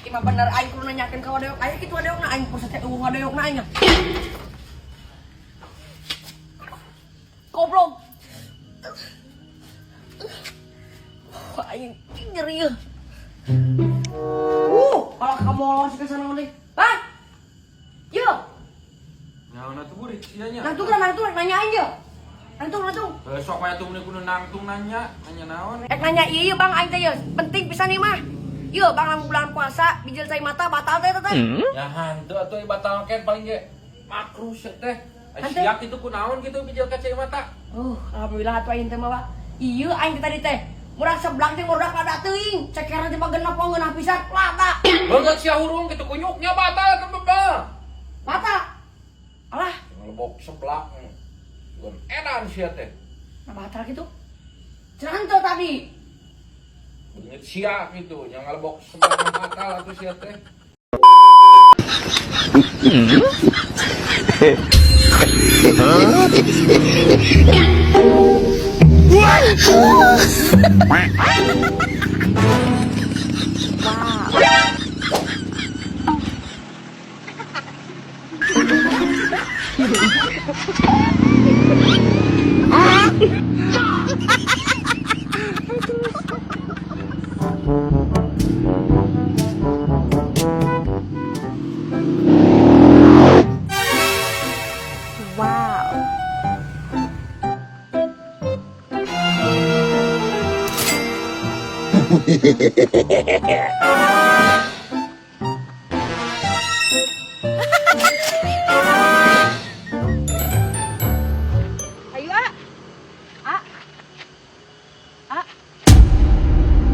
Ima bener aing kudu nanyakeun ka wadeok aya kitu wadeokna aing proses wadeokna aing. Goblok. Aing nyeri ya. Kalau kamu lolos ke sana oleh. Hah? Yo. Nyawa tuh burik sianya. Nantung nanya aja. Nantung. Besok mah tuh kudu nangtung nanya naon. Nanya iya Bang aing teh ya. Penting pisan ieu mah. Yo Bang lamun bulan puasa bijil cai mata batal teh teh. Ya hantu atuh batal ken paling ge makruh teh. Siap itu kunaon gitu bijil ka cai mata. Alhamdulillah atuh aing teh mah. Ieu aing tadi teh. Murah sebelah teh murah kada teuing. Cekeran teh genep ngeunah pisan lata. Beungeut sia hurung kitu kunyuknya batal teh bebel. Mata. Alah, Ngelebok seblak. Gun edan sia teh. nah batal gitu. Cantel tadi. Beungeut sia gitu, nya ngelebok seblak batal atuh sia teh. Ayo, A. A. A.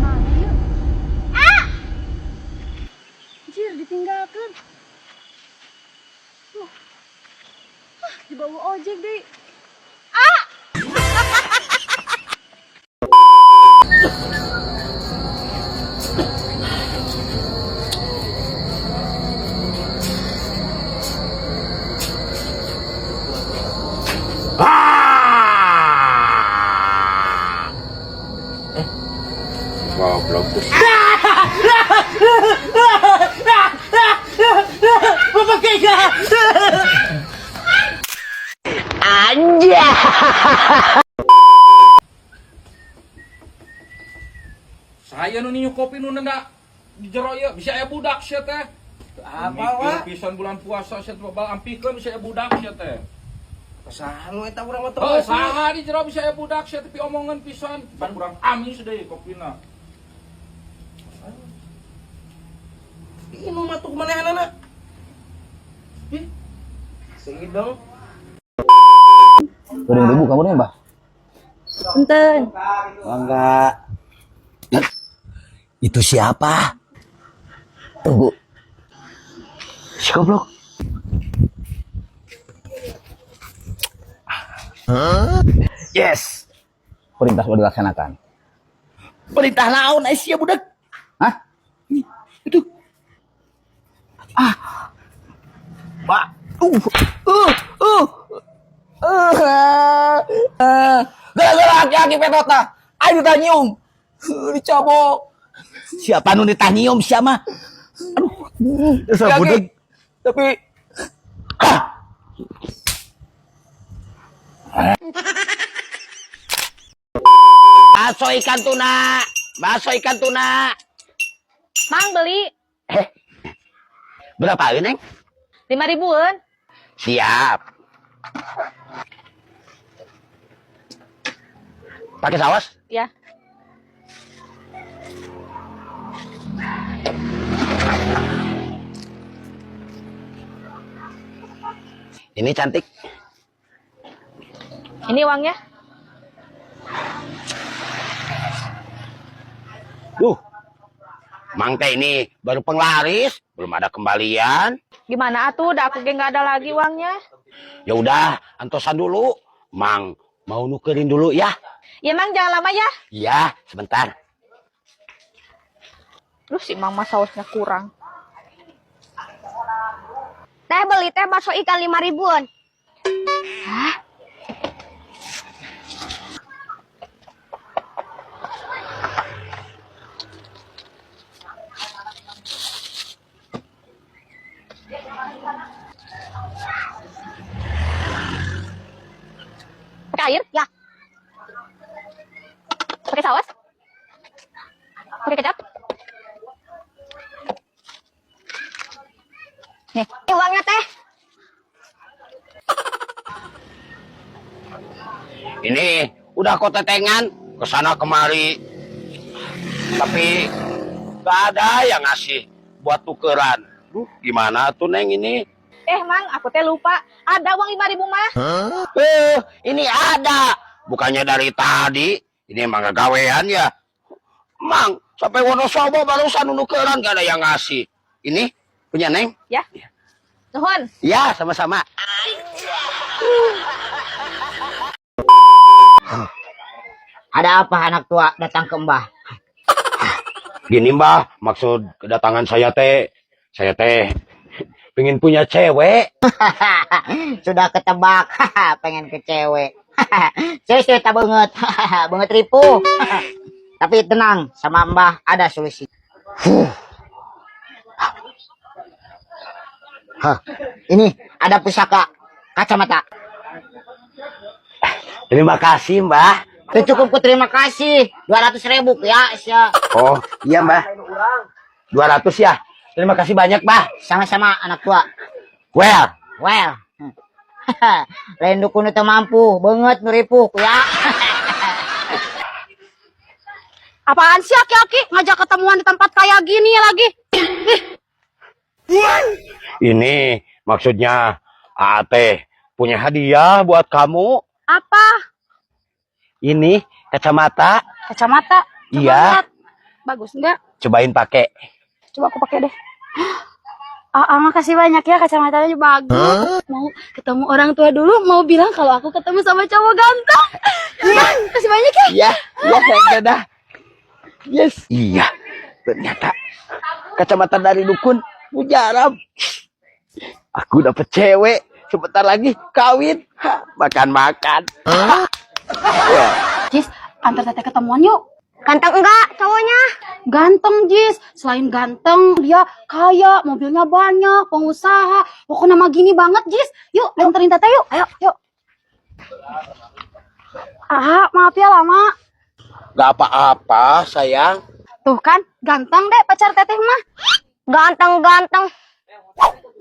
Mana yuk? A. Anjir, ditinggalkan. Dibawa ojek deh. A. Goblok tuh. Anja. Saya nu ninyu kopi nu nenda di jero ieu bisa aya budak sia teh. Apa wa? Pisan bulan puasa sia teh babal ampikeun bisa aya budak sia teh. Saha nu eta urang mah teu. Oh, saha di jero bisa aya budak sia tapi omongan pisan. Ban urang amis deui kopina. Ini matuk manehanana. Ih. Segidong. Udah ibu kabarnya Mbah? Enten. Enggak. Itu siapa? Tunggu. Si goblok. Yes. Perintah sudah dilaksanakan. Perintah naon sia budak? Hah? Itu. Pak. Gara-gara aki-aki petota. Ayo ditanyum. Dicabok. Siapa nu ditanyum siapa? Aduh. Dasar budak. Tapi Bakso ikan tuna. Mang beli Berapa ini, Neng? 5.000-an. Siap. Pakai saus? Ya. Ini cantik. Ini uangnya. Mang teh ini baru penglaris, belum ada kembalian. Gimana atuh? Udah aku ge nggak ada lagi uangnya. Ya udah, antosan dulu. Mang mau nukerin dulu ya. Ya Mang, jangan lama ya. Iya, sebentar. Lu si Mang mah sausnya kurang. Teh beli teh bakso ikan 5.000-an. Hah? air? Ya. Pakai saus? Pakai kecap? Nih, ini uangnya teh. Ini udah kau tetengan kesana kemari, tapi gak ada yang ngasih buat tukeran. Duh, gimana tuh Neng ini? Mang, aku teh lupa. Ada uang 5.000 mah. Ini ada. Bukannya dari tadi. Ini emang gawean ya. Mang, sampai Wonosobo barusan nukeran gak ada yang ngasih. Ini punya Neng? Ya. Nuhun. Ya, sama-sama. Ada apa anak tua datang ke Mbah? Gini Mbah, maksud kedatangan saya teh pengen punya cewek. Sudah ketebak, pengen ke cewek. Saya cerita banget, banget ripuh. Tapi tenang, sama Mbah ada solusi. Ini ada pusaka kacamata. Terima kasih Mbah. Itu cukup terima kasih. 200.000 ya. Oh iya Mbah, 200 ya. Terima kasih banyak Mbah. Sama-sama anak tua. Well, Lain dukun itu mampu banget nuripuh ya. Apaan sih aki-aki ngajak ketemuan di tempat kayak gini lagi? ini maksudnya Ate punya hadiah buat kamu. Apa? Ini kacamata. Kacamata? Coba Iya. lihat. Bagus enggak? Cobain pakai. Coba aku pakai deh. Makasih banyak ya, kacamatanya bagus. Mau ketemu orang tua dulu, mau bilang kalau aku ketemu sama cowok ganteng. Ya, kasih banyak ya. Iya, dadah. Yes. Iya, ternyata kacamata dari dukun mujarab. Aku dapet cewek, sebentar lagi kawin. Makan-makan. Jis, antar teteh ketemuan yuk. Ganteng enggak cowoknya? Ganteng, Jis. Selain ganteng, dia kaya, mobilnya banyak, pengusaha. Pokoknya mah gini banget, Jis. Yuk, anterin teteh yuk. Ayo, yuk. Maaf ya lama. Gak apa-apa, sayang. Tuh kan, ganteng deh pacar teteh mah. Ganteng-ganteng.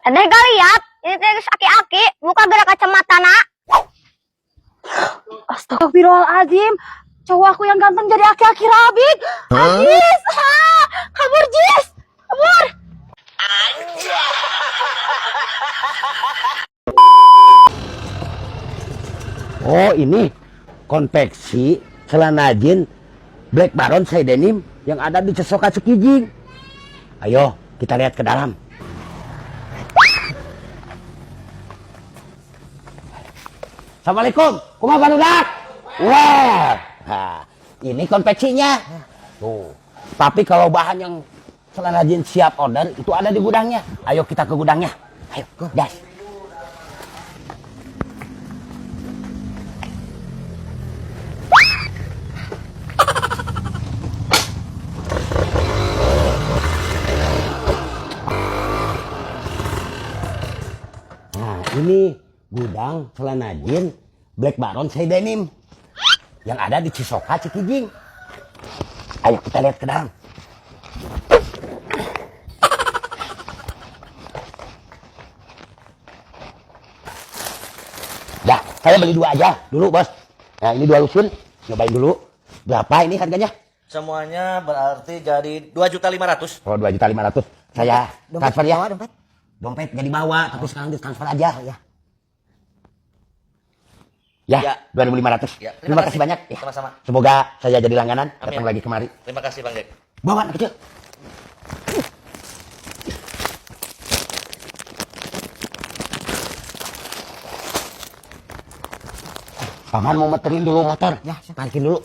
Ada gak lihat? Ini teh aki-aki, buka gerak kacamata nak. Astagfirullahaladzim. Cowok aku yang ganteng jadi aki-aki rabik. Jis, kabur Jis. Kabur. Oh, ini konveksi celana jeans Black Baron saya denim yang ada di Cesoka Cikijing. Ayo, kita lihat ke dalam. Assalamualaikum, kumaha barudak? Wah, ini konveksinya. Tuh. Tapi kalau bahan yang celana jeans siap order itu ada di gudangnya. Ayo kita ke gudangnya. Ayo, gas. Nah, ini gudang celana jeans Black Baron saya denim yang ada di Cisoka Cikijing. Ayo kita lihat ke dalam. Dah, saya beli 2 aja dulu bos. Nah ini 2 lusin, nyobain dulu. Berapa ini harganya? Semuanya berarti jadi 2.500.000. Oh 2.500.000. Saya transfer ya. Dompet. Dompet gak dibawa, tapi sekarang ditransfer aja. Ya, 2.500. Ya, terima kasih banyak. Ya. Sama-sama. Semoga saya jadi langganan, Amin. datang lagi kemari. Terima kasih Bang Jack. Bawa anak kecil. Paman mau meterin dulu motor. Ya, parkir dulu.